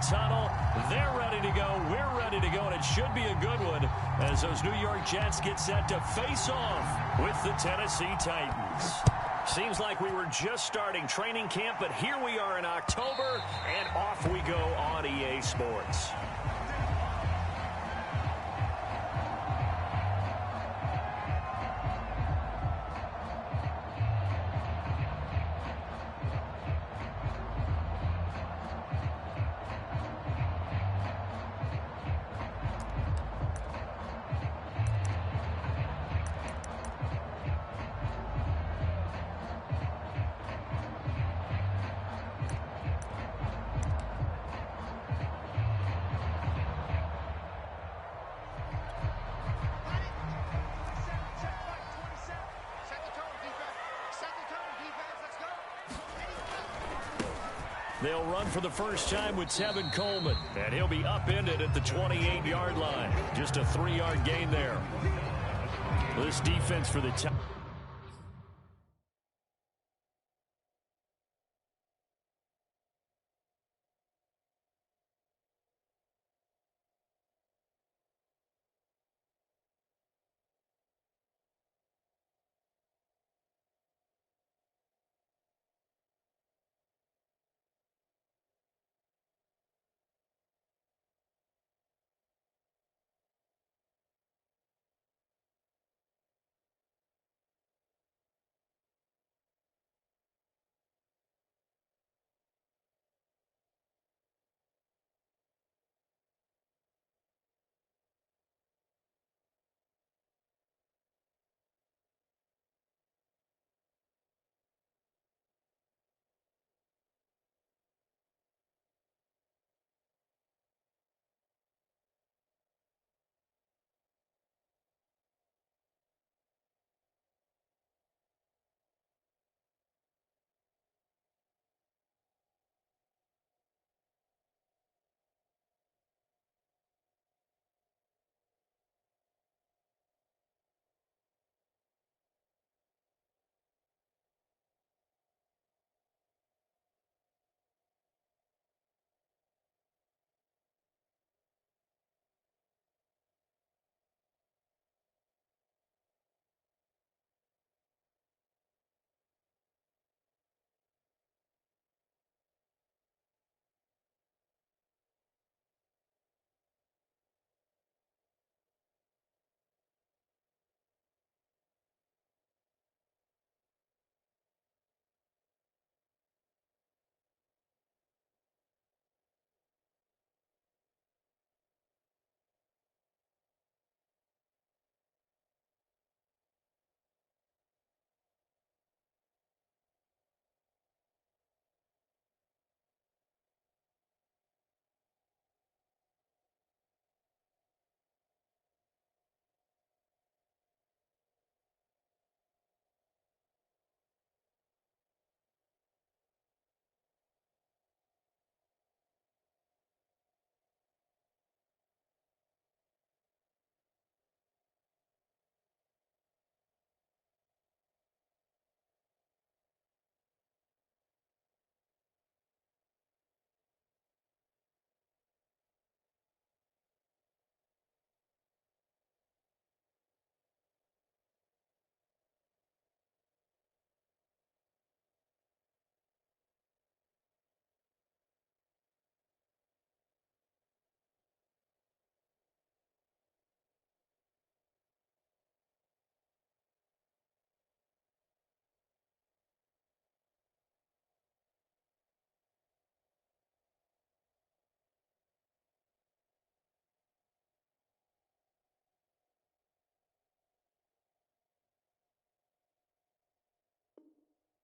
tunnel. They're ready to go. We're ready to go, and it should be a good one as those New York Jets get set to face off with the Tennessee Titans. Seems like we were just starting training camp, but here we are in October, and off we go on EA Sports. They'll run for the first time with Tevin Coleman, and he'll be upended at the 28-yard line. Just a 3-yard gain there. This defense for the Titans.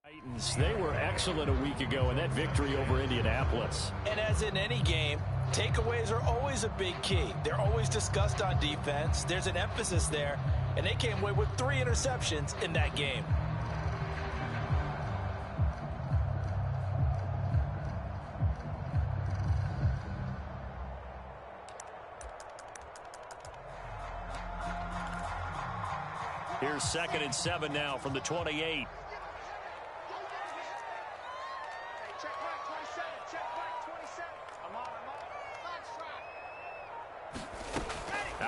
Titans, they were excellent a week ago in that victory over Indianapolis. And as in any game, takeaways are always a big key. They're always discussed on defense. There's an emphasis there, and they came away with 3 interceptions in that game. Here's 2nd and 7 now from the 28.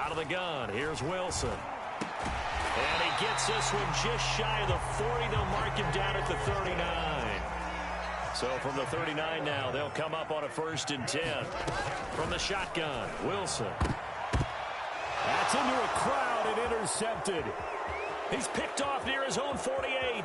Out of the gun, here's Wilson. And he gets this one just shy of the 40. They'll mark him down at the 39. So from the 39 now, they'll come up on a 1st and 10. From the shotgun, Wilson. That's into a crowd and intercepted. He's picked off near his own 48.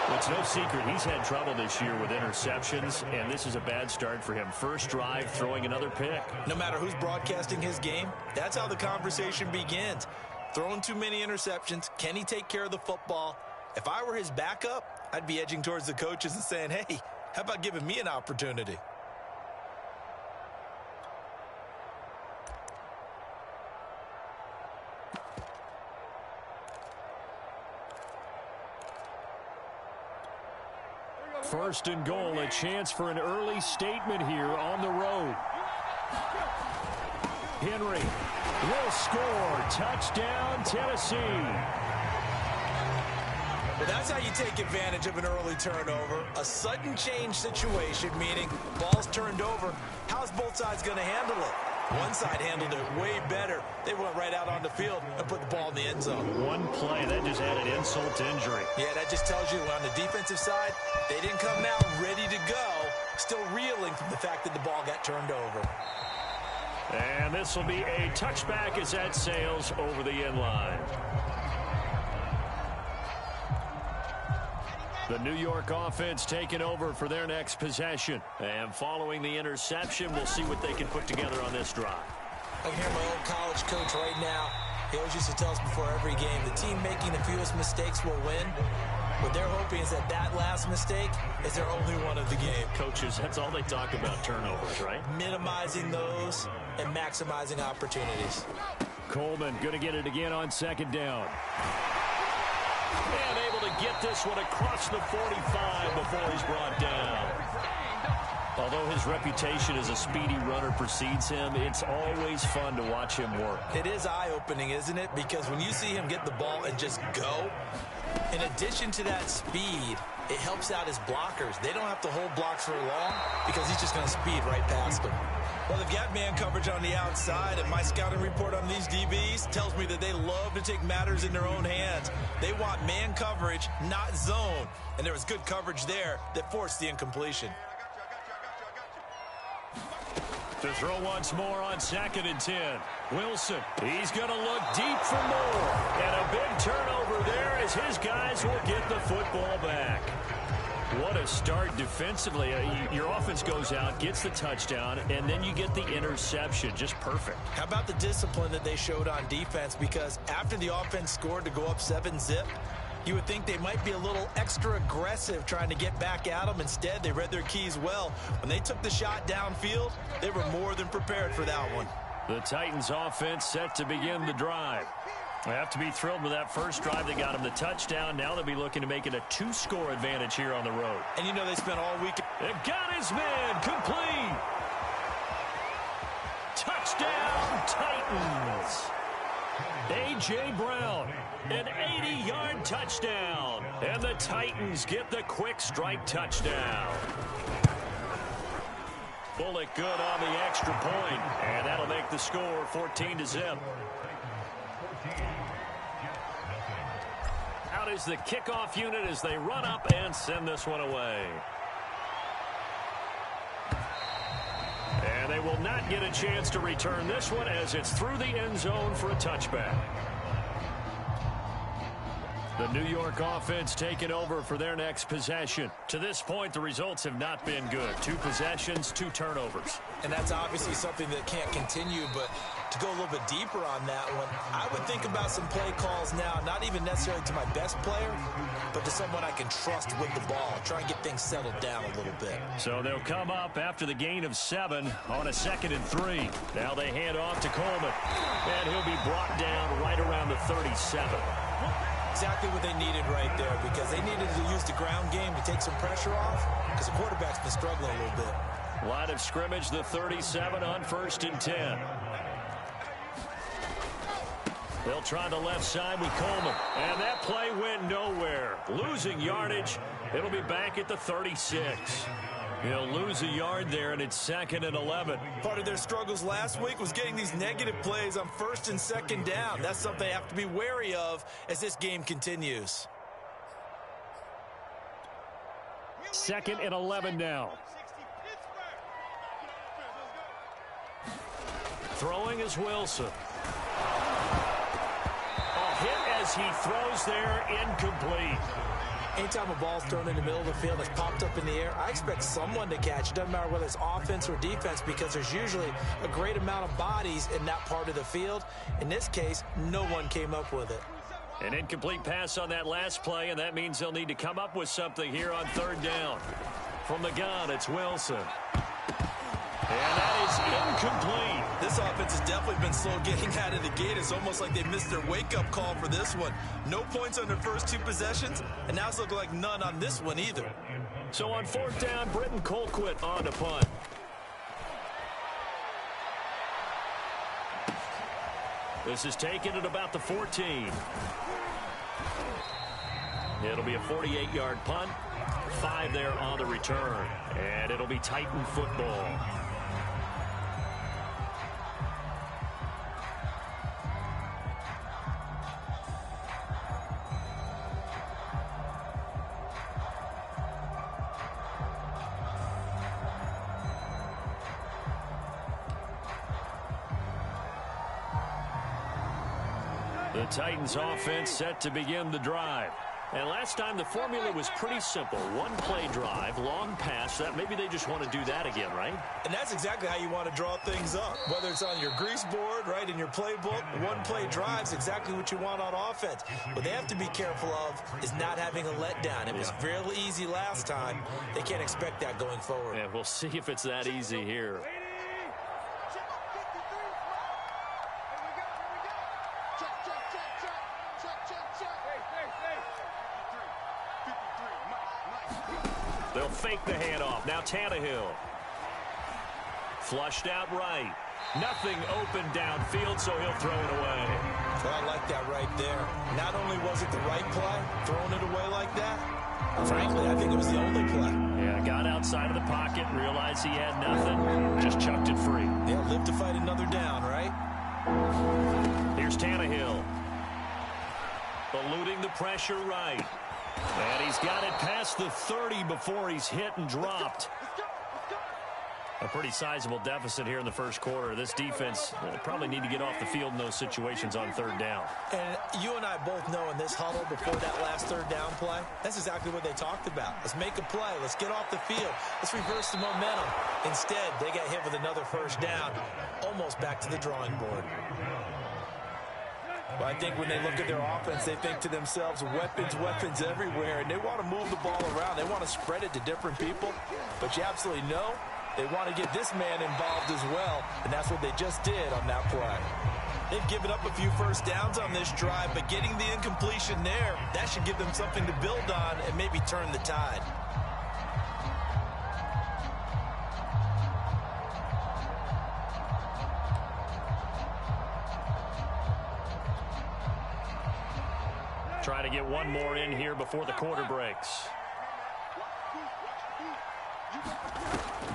It's no secret he's had trouble this year with interceptions, and this is a bad start for him. First drive, throwing another pick. No matter who's broadcasting his game, that's how the conversation begins. Throwing too many interceptions, can he take care of the football? If I were his backup, I'd be edging towards the coaches and saying, hey, how about giving me an opportunity? First and goal, a chance for an early statement here on the road. Henry will score. Touchdown, Tennessee. Well, that's how you take advantage of an early turnover. A sudden change situation, meaning ball's turned over. How's both sides going to handle it? One side handled it way better. They went right out on the field and put the ball in the end zone. One play, that just added insult to injury. Yeah, that just tells you on the defensive side, they didn't come out ready to go, still reeling from the fact that the ball got turned over. And this will be a touchback as that sails over the end line. The New York offense taking over for their next possession. And following the interception, we'll see what they can put together on this drive. I can hear my old college coach right now. He always used to tell us before every game, the team making the fewest mistakes will win. What they're hoping is that that last mistake is their only one of the game. Coaches, that's all they talk about, turnovers, right? Minimizing those and maximizing opportunities. Coleman going to get it again on 2nd down. And able to get this one across the 45 before he's brought down. Although his reputation as a speedy runner precedes him, it's always fun to watch him work. It is eye-opening, isn't it? Because when you see him get the ball and just go, in addition to that speed, it helps out his blockers. They don't have to hold blocks for long because he's just going to speed right past them. Well, they've got man coverage on the outside, and my scouting report on these DBs tells me that they love to take matters in their own hands. They want man coverage, not zone. And there was good coverage there that forced the incompletion. To throw once more on 2nd and 10. Wilson, he's going to look deep for more. And a big turnover there as his guys will get the football back. What a start defensively. Your offense goes out, gets the touchdown, and then you get the interception. Just perfect. How about the discipline that they showed on defense? Because after the offense scored to go up 7-zip, you would think they might be a little extra aggressive trying to get back at them. Instead, they read their keys well. When they took the shot downfield, they were more than prepared for that one. The Titans offense set to begin the drive. They have to be thrilled with that first drive. They got him the touchdown. Now they'll be looking to make it a 2-score advantage here on the road. And you know they spent all week. It got his man complete. Touchdown, Titans. A.J. Brown, an 80-yard touchdown. And the Titans get the quick strike touchdown. Bullock good on the extra point. And that'll make the score 14-zip. Out is the kickoff unit as they run up and send this one away. And they will not get a chance to return this one as it's through the end zone for a touchback. The New York offense taking over for their next possession. To this point, the results have not been good. 2 possessions, 2 turnovers. And that's obviously something that can't continue, but to go a little bit deeper on that one, I would think about some play calls now, not even necessarily to my best player, but to someone I can trust with the ball. Try and get things settled down a little bit. So they'll come up after the gain of 7 on a 2nd and 3. Now they hand off to Coleman, and he'll be brought down right around the 37. Exactly what they needed right there, because they needed to use the ground game to take some pressure off, because the quarterback's been struggling a little bit. Line of scrimmage, the 37 on 1st and 10. They'll try the left side with Coleman. And that play went nowhere. Losing yardage. It'll be back at the 36. He'll lose a yard there, and it's 2nd and 11. Part of their struggles last week was getting these negative plays on 1st and 2nd down. That's something they have to be wary of as this game continues. 2nd and 11 now. Throwing is Wilson. A hit as he throws there, incomplete. Anytime a ball's thrown in the middle of the field that's popped up in the air, I expect someone to catch. It doesn't matter whether it's offense or defense, because there's usually a great amount of bodies in that part of the field. In this case, no one came up with it. An incomplete pass on that last play, and that means they'll need to come up with something here on 3rd down. From the gun, it's Wilson. And that is incomplete. This offense has definitely been slow getting out of the gate. It's almost like they missed their wake-up call for this one. No points on their first 2 possessions, and now it's looking like none on this one either. So on 4th down, Britton Colquitt on to punt. This is taken at about the 14. It'll be a 48-yard punt. 5 there on the return. And it'll be Titan football. The Titans offense set to begin the drive. And last time the formula was pretty simple. 1-play drive, long pass. That maybe they just want to do that again, right? And that's exactly how you want to draw things up. Whether it's on your grease board, right, in your playbook, 1-play drive's exactly what you want on offense. What they have to be careful of is not having a letdown. It was fairly easy last time. They can't expect that going forward. Yeah, we'll see if it's that easy here. They'll fake the handoff. Now Tannehill. Flushed out right. Nothing open downfield, so he'll throw it away. Well, I like that right there. Not only was it the right play, throwing it away like that, frankly, I think it was the only play. Yeah, got outside of the pocket, realized he had nothing, just chucked it free. Yeah, live to fight another down, right? Here's Tannehill. Eluding the pressure right. And he's got it past the 30 before he's hit and dropped. A pretty sizable deficit here in the first quarter. This defense probably need to get off the field in those situations on 3rd down. And you and I both know in this huddle before that last 3rd down play, that's exactly what they talked about. Let's make a play. Let's get off the field. Let's reverse the momentum. Instead, they got hit with another 1st down, almost back to the drawing board. Well, I think when they look at their offense, they think to themselves, weapons, weapons everywhere, and they want to move the ball around. They want to spread it to different people, but you absolutely know they want to get this man involved as well, and that's what they just did on that play. They've given up a few 1st downs on this drive, but getting the incompletion there, that should give them something to build on and maybe turn the tide. Try to get one more in here before the quarter breaks.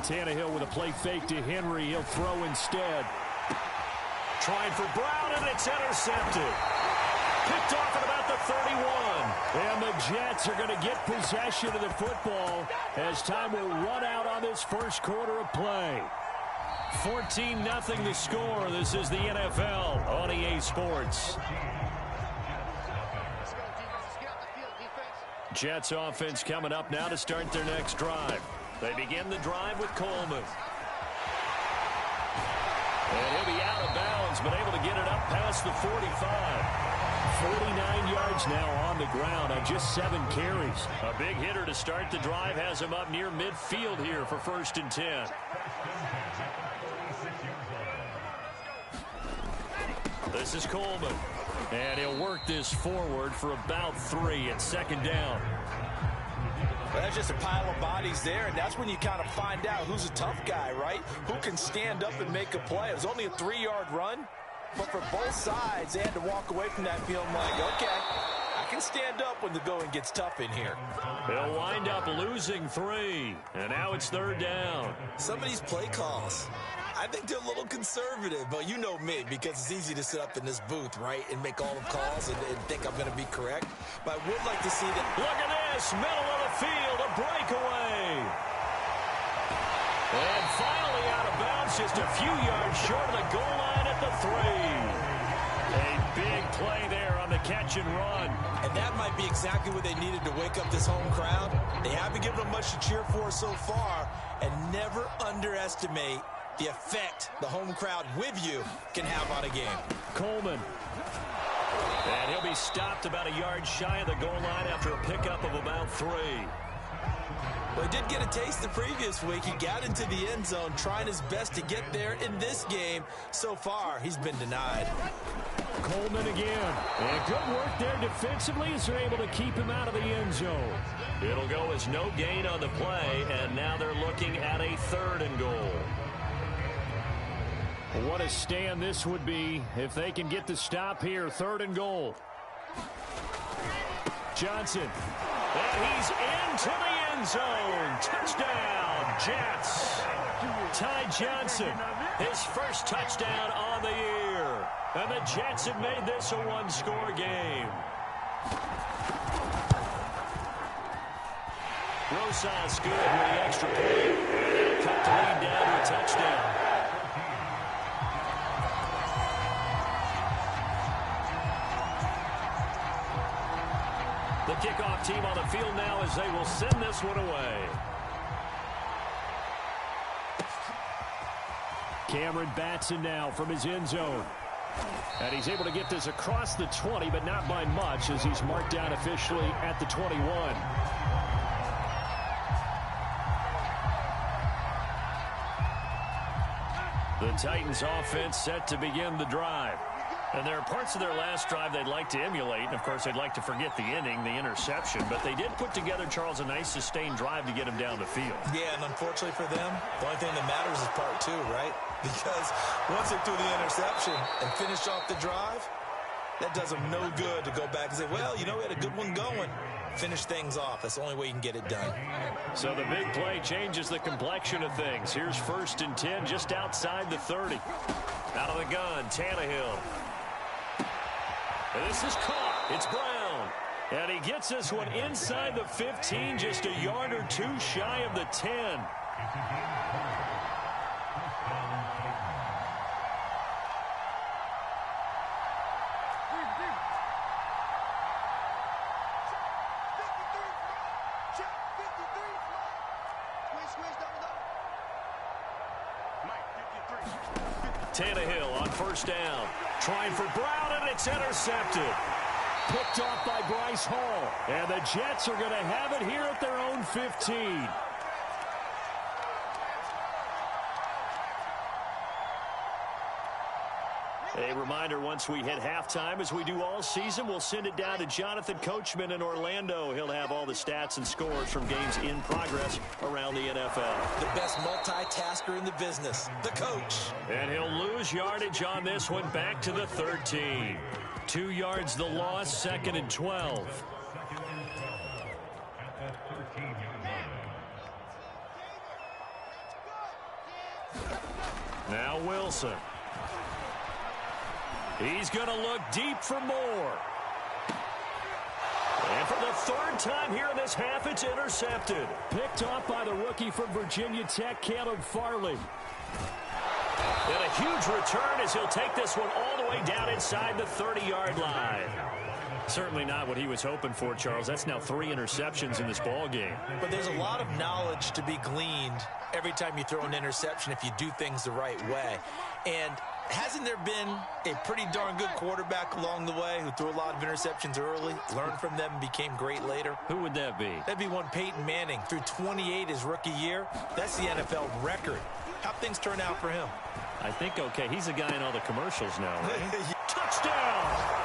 Tannehill with a play fake to Henry. He'll throw instead. Trying for Brown, and it's intercepted. Picked off at about the 31. And the Jets are going to get possession of the football as time will run out on this first quarter of play. 14-0 the score. This is the NFL on EA Sports. Jets offense coming up now to start their next drive. They begin the drive with Coleman. And he'll be out of bounds, but able to get it up past the 45. 49 yards now on the ground on just 7 carries. A big hitter to start the drive has him up near midfield here for 1st and 10. This is Coleman. And he'll work this forward for about 3 at 2nd down. Well, that's just a pile of bodies there, and that's when you kind of find out who's a tough guy, right? Who can stand up and make a play. It was only a 3-yard run, but for both sides, they had to walk away from that feeling like, okay, I can stand up when the going gets tough in here. They'll wind up losing 3, and now it's 3rd down. Some of these play calls, I think they're a little conservative, but you know me, because it's easy to sit up in this booth, right, and make all the calls and think I'm going to be correct. But I would like to see that. Look at this, middle of the field, a breakaway. And finally out of bounds, just a few yards short of the goal line at the 3. A big play there on the catch and run. And that might be exactly what they needed to wake up this home crowd. They haven't given them much to cheer for so far, and never underestimate the effect the home crowd with you can have on a game. Coleman. And he'll be stopped about a yard shy of the goal line after a pickup of about 3. Well, he did get a taste the previous week. He got into the end zone, trying his best to get there in this game. So far, he's been denied. Coleman again. And good work there defensively as they're able to keep him out of the end zone. It'll go as no gain on the play, and now they're looking at a 3rd and goal. What a stand this would be if they can get the stop here. 3rd and goal. Johnson. And he's into the end zone. Touchdown, Jets. Ty Johnson, his first touchdown on the year. And the Jets have made this a one-score game. Rosas good with the extra point. And they'll cut the lead down to a touchdown. The kickoff team on the field now as they will send this one away. Cameron Batson now from his end zone. And he's able to get this across the 20, but not by much as he's marked down officially at the 21. The Titans offense set to begin the drive. And there are parts of their last drive they'd like to emulate. And, of course, they'd like to forget the inning, the interception. But they did put together, Charles, a nice sustained drive to get him down the field. Yeah, and unfortunately for them, the only thing that matters is part 2, right? Because once they threw the interception and finished off the drive, that does them no good to go back and say, well, you know, we had a good one going. Finish things off. That's the only way you can get it done. So the big play changes the complexion of things. Here's 1st and 10 just outside the 30. Out of the gun, Tannehill. And this is caught. It's Brown. And he gets this one inside the 15, just a yard or 2 shy of the 10. Tannehill on 1st down. Trying for Brown, and it's intercepted. Picked off by Bryce Hall. And the Jets are going to have it here at their own 15. A reminder, once we hit halftime, as we do all season, we'll send it down to Jonathan Coachman in Orlando. He'll have all the stats and scores from games in progress around the NFL. The best multitasker in the business, the coach. And he'll lose yardage on this one back to the 13. 2 yards the loss, 2nd and 12. Now Wilson. He's going to look deep for more. And for the 3rd time here in this half, it's intercepted. Picked off by the rookie from Virginia Tech, Caleb Farley. And a huge return as he'll take this one all the way down inside the 30-yard line. Certainly not what he was hoping for, Charles. That's now 3 interceptions in this ball game. But there's a lot of knowledge to be gleaned every time you throw an interception if you do things the right way. And hasn't there been a pretty darn good quarterback along the way who threw a lot of interceptions early, learned from them, and became great later? Who would that be? That'd be one Peyton Manning. Threw 28 his rookie year. That's the NFL record. How'd things turn out for him? I think okay. He's a guy in all the commercials now, right? Touchdown!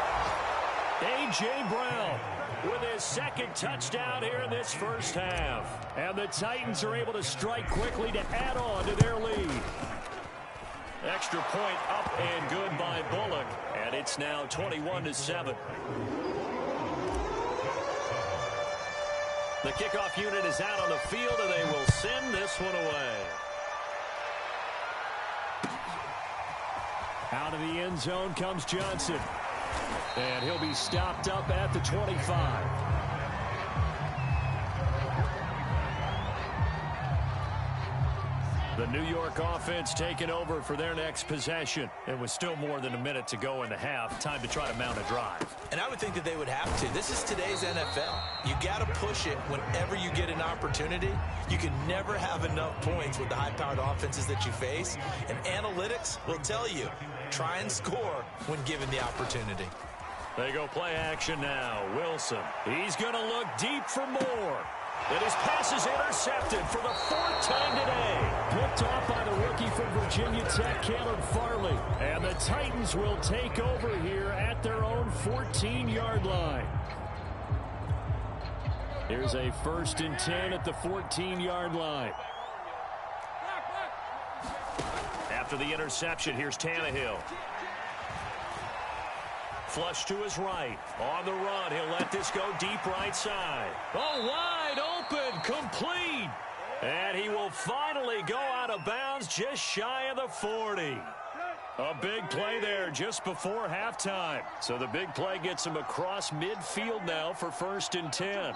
A.J. Brown with his 2nd touchdown here in this first half. And the Titans are able to strike quickly to add on to their lead. Extra point up and good by Bullock. And it's now 21-7. The kickoff unit is out on the field, and they will send this one away. Out of the end zone comes Johnson. And he'll be stopped up at the 25. The New York offense taking over for their next possession. It was still more than a minute to go in the half. Time to try to mount a drive. And I would think that they would have to. This is today's NFL. You got to push it whenever you get an opportunity. You can never have enough points with the high-powered offenses that you face. And analytics will tell you, try and score when given the opportunity. They go play action now. Wilson. He's going to look deep for more. And his pass is intercepted for the fourth time today. Picked off by the rookie from Virginia Tech, Caleb Farley. And the Titans will take over here at their own 14-yard line. Here's a 1st and 10 at the 14-yard line. After the interception, here's Tannehill. Flush to his right. On the run, he'll let this go deep right side. Oh, wide open, complete. And he will finally go out of bounds just shy of the 40. A big play there just before halftime. So the big play gets him across midfield now for 1st and 10.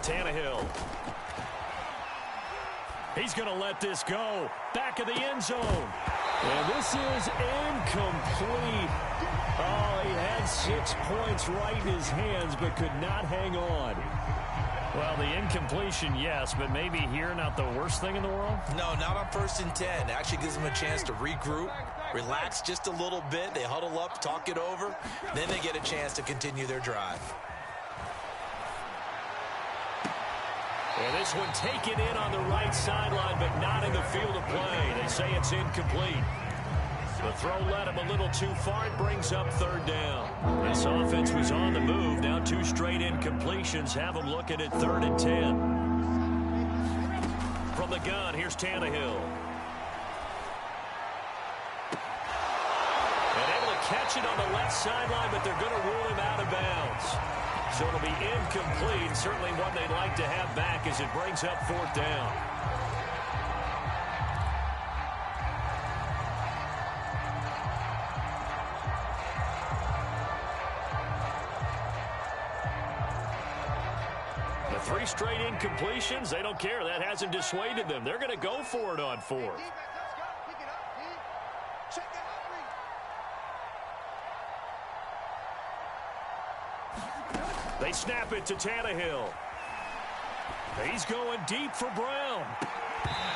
Tannehill. He's going to let this go. Back of the end zone. And this is incomplete. Oh, he had 6 points right in his hands, but could not hang on. Well, the incompletion, yes, but maybe here not the worst thing in the world? No, not on 1st and 10. It actually gives them a chance to regroup, relax just a little bit. They huddle up, talk it over. Then they get a chance to continue their drive. And this one taken in on the right sideline, but not in the field of play. They say it's incomplete. The throw led him a little too far. It brings up 3rd down. This offense was on the move. Now 2 straight incompletions have them looking at 3rd and 10. From the gun, here's Tannehill. And able to catch it on the left sideline, but they're going to rule him out of bounds. So it'll be incomplete. Certainly one they'd like to have back as it brings up 4th down. The 3 straight incompletions, they don't care. That hasn't dissuaded them. They're going to go for it on 4th. They snap it to Tannehill. He's going deep for Brown.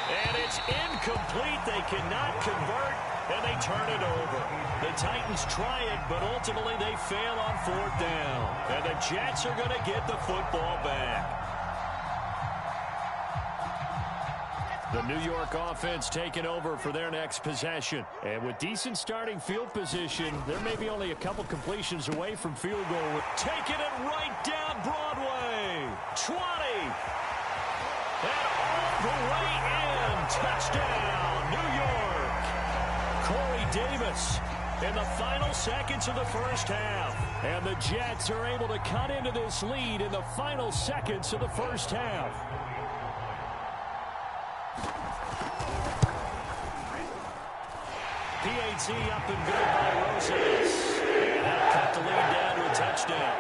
And it's incomplete. They cannot convert, and they turn it over. The Titans try it, but ultimately they fail on 4th down. And the Jets are going to get the football back. The New York offense taking over for their next possession. And with decent starting field position, there may be only a couple completions away from field goal. Taking it right down Broadway. 20. And all the way in. Touchdown, New York. Corey Davis in the final seconds of the 1st half. And the Jets are able to cut into this lead in the final seconds of the 1st half. PAT up and good by Rosas. And that'll cut the lead down to a touchdown.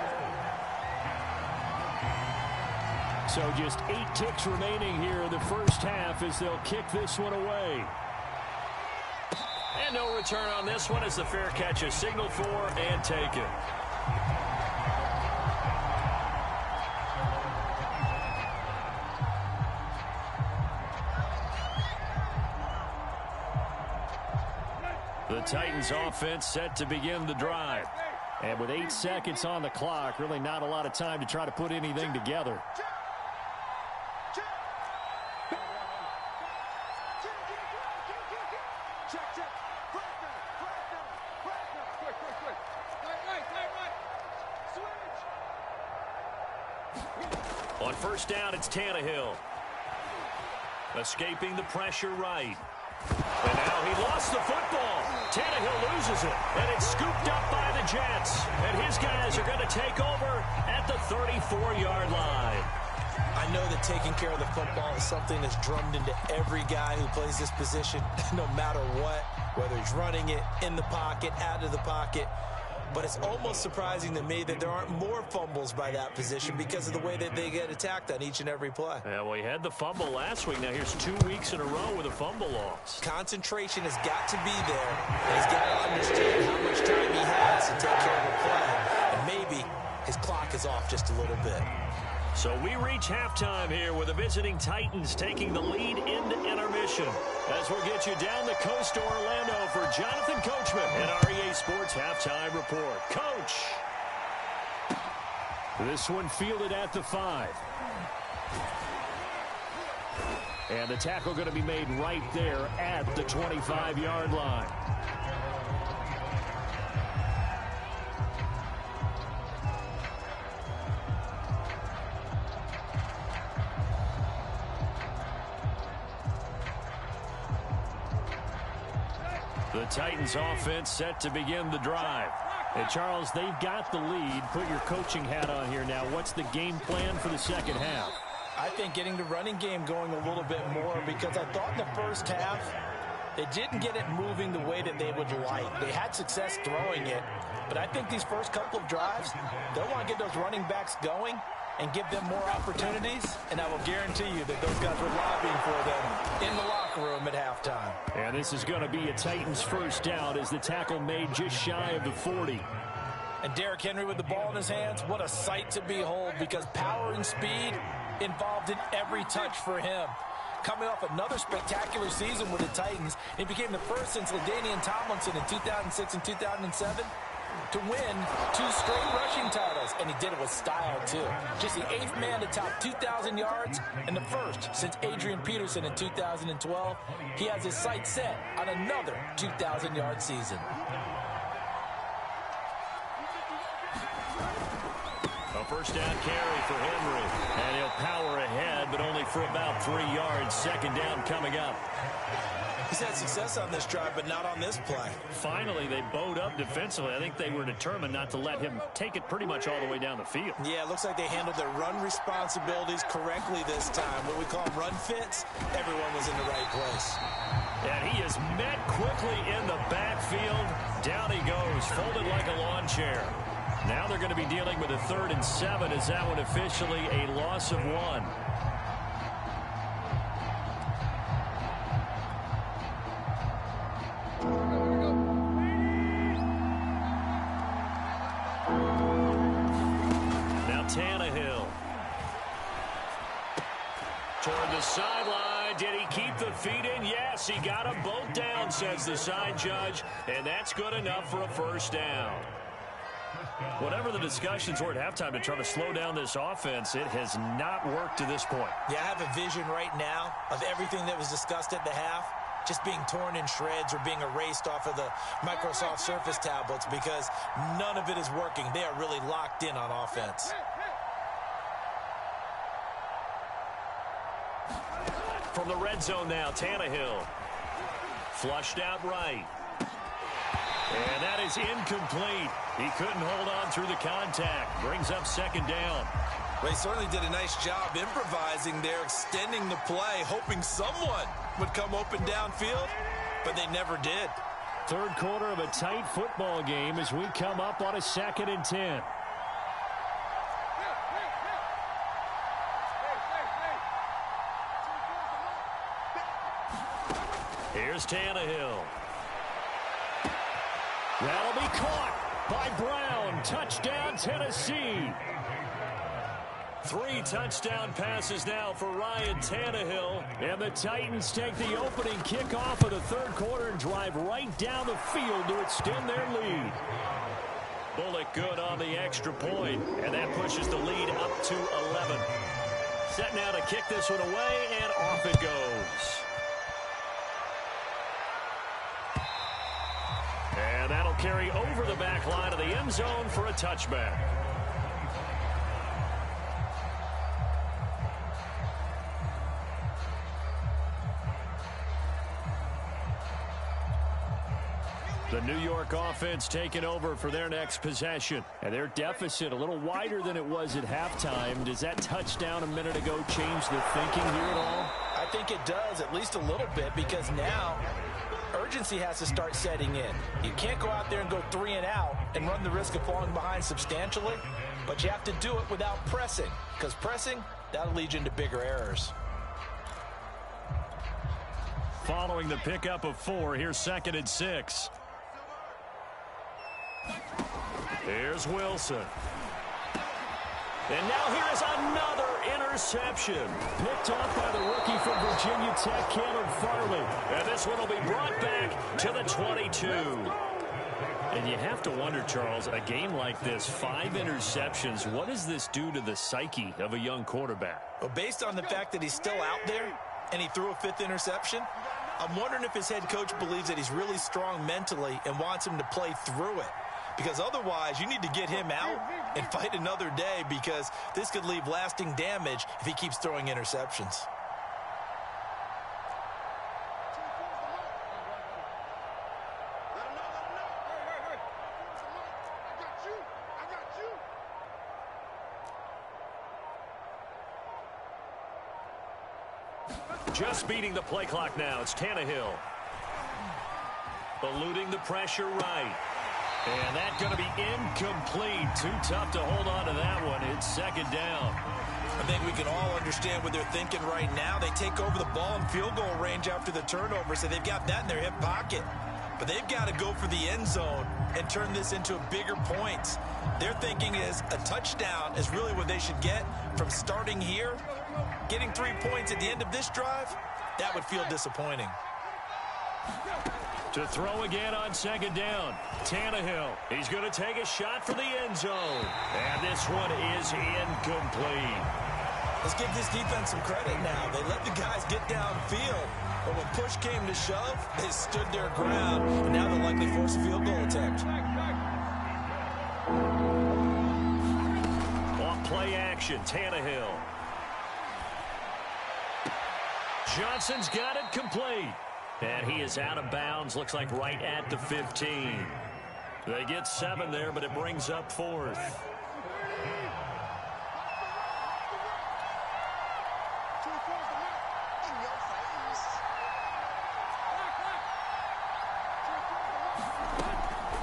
So just 8 ticks remaining here in the 1st half as they'll kick this one away. And no return on this one as the fair catch is signaled for and taken. The Titans offense set to begin the drive. And with 8 seconds on the clock, really not a lot of time to try to put anything together. On 1st down, it's Tannehill. Escaping the pressure right. And now he lost the football. Tannehill loses it, and it's scooped up by the Jets. And his guys are going to take over at the 34-yard line. I know that taking care of the football is something that's drummed into every guy who plays this position, no matter what, whether he's running it, in the pocket, out of the pocket. But it's almost surprising to me that there aren't more fumbles by that position because of the way that they get attacked on each and every play. Yeah, well, he had the fumble last week. Now here's 2 weeks in a row with a fumble loss. Concentration has got to be there, and he's got to understand how much time he has to take care of a play. And maybe his clock is off just a little bit. So we reach halftime here with the visiting Titans taking the lead into intermission. As we'll get you down the coast to Orlando for Jonathan Coachman and REA Sports Halftime Report. Coach! This one fielded at the 5. And the tackle going to be made right there at the 25-yard line. The Titans offense set to begin the drive. And Charles, they've got the lead. Put your coaching hat on here now. What's the game plan for the second half? I think getting the running game going a little bit more, because I thought in the first half they didn't get it moving the way that they would like. They had success throwing it, but I think these first couple of drives, they'll want to get those running backs going and give them more opportunities, and I will guarantee you that those guys were lobbying for them in the locker room at halftime. And this is going to be a Titans first down as the tackle made just shy of the 40. And Derrick Henry with the ball in his hands, what a sight to behold, because power and speed involved in every touch for him. Coming off another spectacular season with the Titans, he became the first since LaDainian Tomlinson in 2006 and 2007 to win 2 straight rushing titles, and he did it with style, too. Just the 8th man to top 2,000 yards and the first since Adrian Peterson in 2012. He has his sights set on another 2,000-yard season. A first down carry for Henry, and he'll power ahead, but only for about 3 yards. Second down coming up. He's had success on this drive, but not on this play. Finally, they bowed up defensively. I think they were determined not to let him take it pretty much all the way down the field. Yeah, it looks like they handled their run responsibilities correctly this time. What we call run fits, everyone was in the right place. And he is met quickly in the backfield. Down he goes, folded like a lawn chair. Now they're going to be dealing with a 3rd and 7. Is that one officially a loss of 1? Tannehill toward the sideline. Did he keep the feet in? Yes, he got them both down, says the side judge, and that's good enough for a first down. Whatever the discussions were at halftime to try to slow down this offense, it has not worked to this point. Yeah, I have a vision right now of everything that was discussed at the half just being torn in shreds or being erased off of the Microsoft Surface tablets, because none of it is working. They are really locked in on offense. From the red zone now, Tannehill. Flushed out right. And that is incomplete. He couldn't hold on through the contact. Brings up second down. They certainly did a nice job improvising there, extending the play, hoping someone would come open downfield, but they never did. Third quarter of a tight football game as we come up on a 2nd and 10. Here's Tannehill. That'll be caught by Brown. Touchdown, Tennessee. 3 touchdown passes now for Ryan Tannehill. And the Titans take the opening kickoff of the third quarter and drive right down the field to extend their lead. Bullock good on the extra point, and that pushes the lead up to 11. Set now to kick this one away, and off it goes. And that'll carry over the back line of the end zone for a touchback. The New York offense taking over for their next possession. And their deficit a little wider than it was at halftime. Does that touchdown a minute ago change the thinking here at all? I think it does, at least a little bit, because now urgency has to start setting in. You can't go out there and go 3 and out and run the risk of falling behind substantially, but you have to do it without pressing, because pressing, that'll lead you into bigger errors. Following the pickup of 4, here's 2nd and 6. Here's Wilson. And now here is another interception. Picked off by the rookie from Virginia Tech, Caleb Farley. And this one will be brought back to the 22. And you have to wonder, Charles, a game like this, 5 interceptions, what does this do to the psyche of a young quarterback? Well, based on the fact that he's still out there and he threw a 5th interception, I'm wondering if his head coach believes that he's really strong mentally and wants him to play through it. Because otherwise, you need to get him out and fight another day, because this could leave lasting damage if he keeps throwing interceptions. Just beating the play clock now. It's Tannehill. Eluding the pressure right. And that's going to be incomplete. Too tough to hold on to that one. It's 2nd down. I think we can all understand what they're thinking right now. They take over the ball in field goal range after the turnover, so they've got that in their hip pocket. But they've got to go for the end zone and turn this into bigger points. Their thinking is a touchdown is really what they should get from starting here. Getting 3 points at the end of this drive, that would feel disappointing. To throw again on 2nd down. Tannehill. He's going to take a shot for the end zone. And this one is incomplete. Let's give this defense some credit now. They let the guys get downfield. But when push came to shove, they stood their ground. And now they'll likely force a field goal attempt. Off play action. Tannehill. Johnson's got it complete. And he is out of bounds, looks like right at the 15. They get 7 there, but it brings up 4th.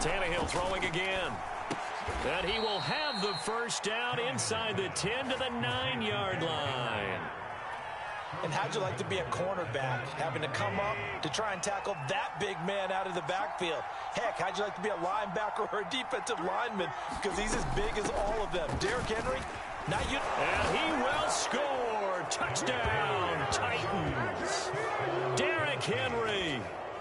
Tannehill throwing again. And he will have the first down inside the 10 to the 9-yard line. And how'd you like to be a cornerback, having to come up to try and tackle that big man out of the backfield? Heck, how'd you like to be a linebacker or a defensive lineman? Because he's as big as all of them. Derrick Henry, not you. And he will score. Touchdown, Titans. Derrick Henry.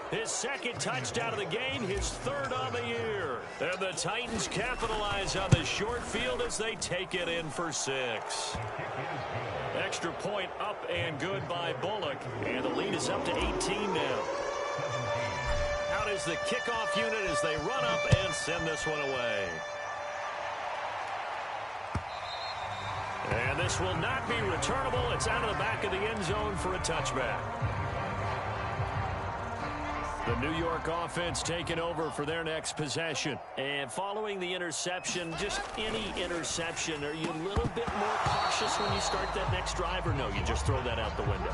His 2nd touchdown of the game, his 3rd on the year. And the Titans capitalize on the short field as they take it in for 6. Extra point up and good by Bullock. And the lead is up to 18 now. Out is the kickoff unit as they run up and send this one away. And this will not be returnable. It's out of the back of the end zone for a touchback. The New York offense taking over for their next possession. And following the interception, just any interception, are you a little bit more cautious when you start that next drive, or no, you just throw that out the window?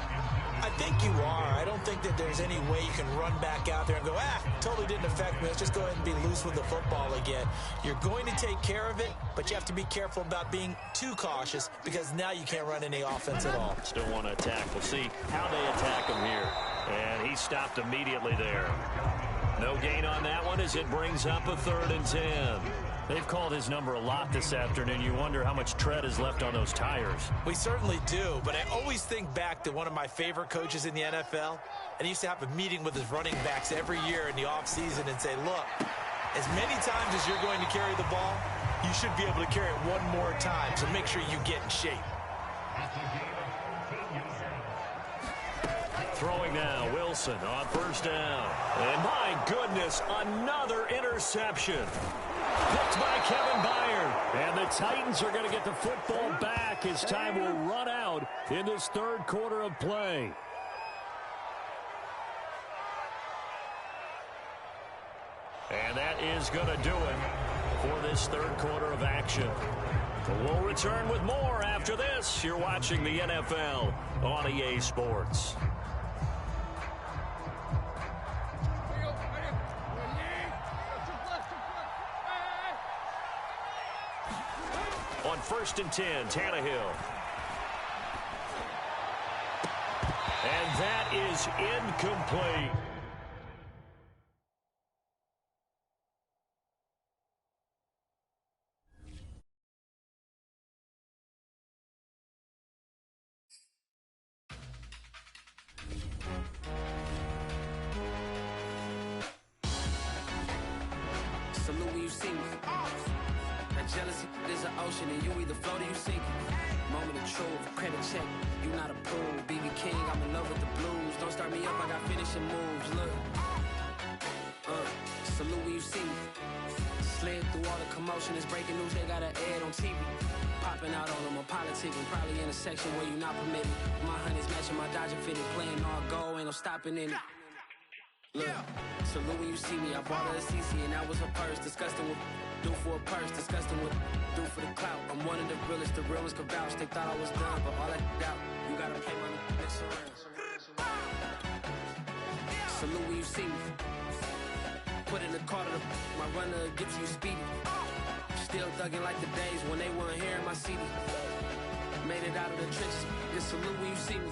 I think you are. I don't think that there's any way you can run back out there and go, totally didn't affect me. Let's just go ahead and be loose with the football again. You're going to take care of it, but you have to be careful about being too cautious, because now you can't run any offense at all. Still want to attack. We'll see how they attack him here. And he stopped immediately there. No gain on that one as it brings up a 3rd and 10. They've called his number a lot this afternoon. You wonder how much tread is left on those tires. We certainly do, but I always think back to one of my favorite coaches in the NFL, and he used to have a meeting with his running backs every year in the offseason and say, look, as many times as you're going to carry the ball, you should be able to carry it one more time, so make sure you get in shape. Throwing now, Wilson on 1st down. And my goodness, another interception. Picked by Kevin Byard. And the Titans are going to get the football back as time will run out in this 3rd quarter of play. And that is going to do it for this third quarter of action. We'll return with more after this. You're watching the NFL on EA Sports. On 1st and 10, Tannehill. And that is incomplete. Salute when you see me. That jealousy is an ocean, and you either float or you sink. Moment of truth, credit check. You not approved. BB King, I'm in love with the blues. Don't start me up, I got finishing moves. Look. Salute when you see me. Slid through all the commotion. It's breaking news, they got an ad on TV. Popping out on them, I'm politicking. Probably in a section where you not permitted. My honey's matching my Dodger fitted. Playing all go, ain't no stopping in it. Look, salute when you see me. I bought her a CC and that was her purse. Disgusting with do for a purse. Disgusting with do for the clout. I'm one of the realest. The real ones could vouch. They thought I was done, but all I doubt. You gotta pay my next around. Salute when you see me. Put in the car to my runner gets you speedy. Still thugging like the days when they weren't here in my city. Made it out of the trenches. Just salute when you see me.